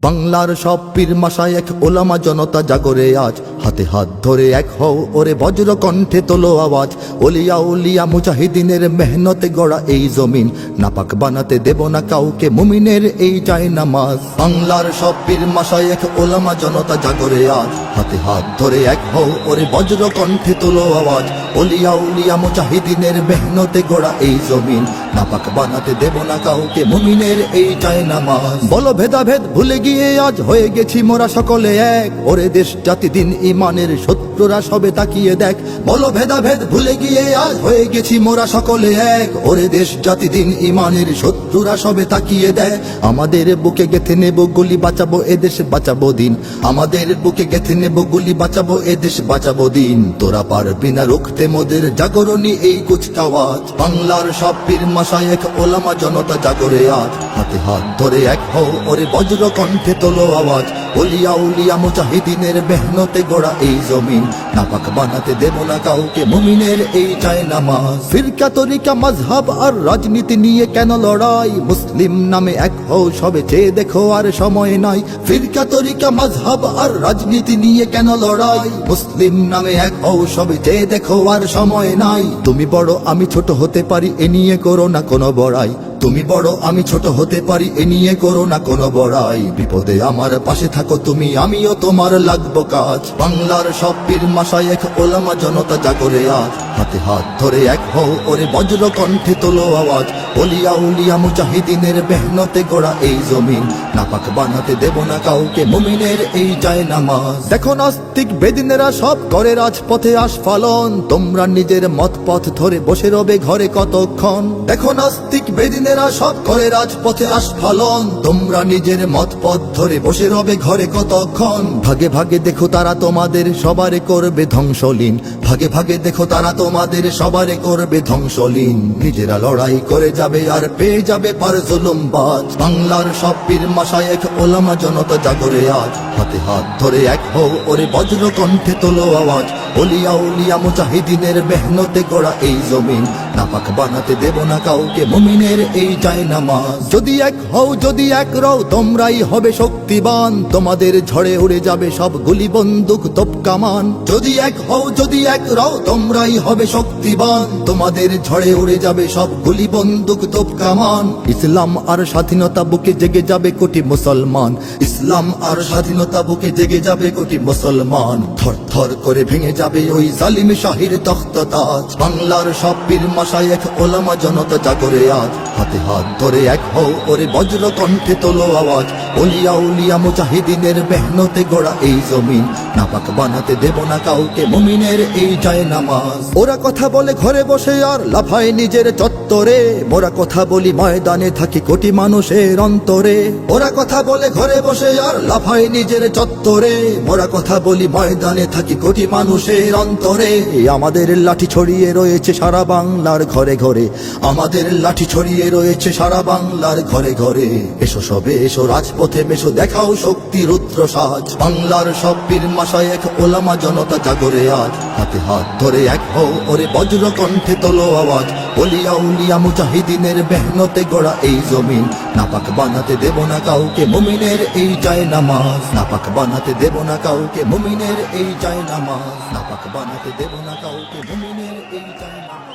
বাংলার সব পীর মাশায়েখ ওলামা জনতা জাগরে আজ, হাতে হাত ধরে এক হও ওরে বজ্র কণ্ঠে তোলো আওয়াজ। ওলিয়া উলিয়া মুজাহিদিনের মেহনতে গড়া এই জমিন, নাপাক বানাতে দেব না কাউকে মুমিনের এই চাই নামাজ। বাংলার সব পীর মাশায়েখ ওলামা জনতা জাগরে আজ, হাতে হাত ধরে এক হও ওরে বজ্র কণ্ঠে তোলো আওয়াজ। ওলিয়া উলিয়া মুজাহিদিনের মেহনতে গড়া এই জমিন, নাপাক বানাতে দেব না কাউকে মুমিনের এই চাই নামাজ। বলো ভেদাভেদ ভুলে গিয়ে আজ হয়ে গেছি মোরা সকলে এক, ওরে দেশ জাতি দিন ইমানের শত্রুরা সবে তাকিয়ে দেখ। বলো ভেদাভেদ ভুলে গিয়ে আজ হয়ে গেছি মোরা সকলে এক, ওরে দেশ জাতি দিন ইমানের শত্রুরা সবে তাকিয়ে দেখ। আমাদের বুকে গেথে নেব গুলি, বাঁচাবো এদেশ বাঁচাবো দিন। আমাদের বুকে গেথে নেব গুলি, বাঁচাবো এদেশ বাঁচাবো দিন। তোরা পারবি না রুখতে মোদের জাগরণী এই কুচকাওয়াজ। বাংলার সব পীর মাশায়েখ ওলামা জনতা জাগরে আজ, হাতে হাত ধরে এক হও ওরে বজ্র কণ্ঠে তোলো আওয়াজ। ওলিয়া উলিয়া মুজাহিদিনের মেহনতে গড়া এই জমিন, নাপাক বানাতে দেব না কাউকে মুমিনের এই চায় নামাজ। ফিরকা তরিকা মাযহাব আর রাজনীতি নিয়ে কেন লড়াই, মুসলিম নামে এক হও সবে চেয়ে দেখো আর সময় নাই। ফিরকা তরিকা মাযহাব আর রাজনীতি নিয়ে কেন লড়াই, মুসলিম নামে এক হও সবে চেয়ে দেখো আর সময় নাই। তুমি বড় আমি ছোট হতে পারি, এ নিয়ে করো না কোনো বড়াই। তুমি বড় আমি ছোট হতে পারি, এ নিয়ে করো না কোনো বড়াই। বিপদে আমার পাশে থাকো তুমি, আমিও তোমার লাগবো কাজ। বাংলার সব পীর মাশায়েখ ওলামা জনতা জাগরে আজ, হাতে হাত ধরে এক হও ওরে বজ্র কণ্ঠে তোলো আওয়াজ। ওলিয়া উলিয়া মুজাহিদিনের মেহনতে গড়া এই জমিন, নাপাক বানাতে দেব না কাউকে মুমিনের এই চায় নামাজ। দেখো নাস্তিক বেদিনেরা সব করে রাজপথে আস্ফালন, তোমরা নিজের মত পথ ধরে বসে রবে ঘরে কতক্ষণ। দেখো নাস্তিক বেদিনেরা সব করে রাজপথে আস্ফালন, তোমরা নিজের মত পথ ধরে বসে রবে ঘরে কতক্ষণ। ভাগে ভাগে দেখো তারা তোমাদের সবারে করবে ধ্বংসলীন, ভাগে ভাগে দেখো তারা তোমাদের সবারে করবে ধ্বংসলীন। নিজেরা লড়াই করে যাবে আর পেয়ে যাবে পার জুলুমবাজ। বাংলার সব পীর মাশায়েখ ওলামা জনতা জাগরে আজ, হাতে হাত ধরে এক হও ওরে বজ্র কণ্ঠে তোলো আওয়াজ। ওলিয়া উলিয়া মুজাহিদিনের মেহনতে গড়া এই জমিন, নাপাক বানাতে দেব না কাউকে মুমিনের এই চায় নামাজ। যদি এক হও যদি এক রও তোমরাই হবে শক্তিবান, তোমাদের ঝড়ে উড়ে যাবে সব গুলি বন্দুক তোপ কামান। যদি এক হও যদি এক রও তোমরাই হবে শক্তিবান, তোমাদের ঝড়ে উড়ে যাবে সব গুলি বন্দুক তোপ কামান। ইসলাম আর স্বাধীনতা বুকে জেগে যাবে কোটি মুসলমান, ইসলাম আর স্বাধীনতা বুকে জেগে যাবে কোটি মুসলমান। থর থর করে ভেঙে যাবে ওই জালিম শাহির তখ্ত তাজ। বাংলার সব পীর মাশায়েখ ওলামা জনতা জাগরে আজ, হাতে হাত ধরে এক হও ওরে বজ্র কণ্ঠে তোলো আওয়াজ। ওলিয়া উলিয়া মুজাহিদিনের মেহনতে গড়া এই জমিন, নাপাক বানাতে দেব না কাউকে মুমিনের এই চায় নামাজ। ওরা কথা বলে ঘরে বসে আর লাফায় নিজের চত্বরে, মোরা কথা বলি ময়দানে থাকি কোটি মানুষের অন্তরে। ওরা কথা বলে ঘরে বসে আর লাফায় নিজের চত্বরে, মোরা কথা বলি ময়দানে থাকি কোটি মানুষের অন্তরে। আমাদের লাঠি ছড়িয়ে রয়েছে সারা বাংলার ঘরে ঘরে, আমাদের লাঠি ছড়িয়ে রয়েছে সারা বাংলার ঘরে ঘরে। এসো সবে এসো রাজপথে মেশো, দেখাও শক্তি রুদ্র সাজ। বাংলার সব পীর মাশায়েখ ওলামা জনতা জাগরে আজ, হাতে হাত ধরে এক হও ওরে বজ্র কণ্ঠে তোলো আওয়াজ। ওলিয়া উলিয়া মুজাহিদিনের মেহনতে গড়া এই জমিন, নাপাক বানাতে দেব না কাউকে মুমিনের এই চায় নামাজ। নাপাক বানাতে দেব না কাউকে মুমিনের এই চায় নামাজ, নাপাক বানাতে দেব না কাউকে মুমিনের এই চায় নামাজ।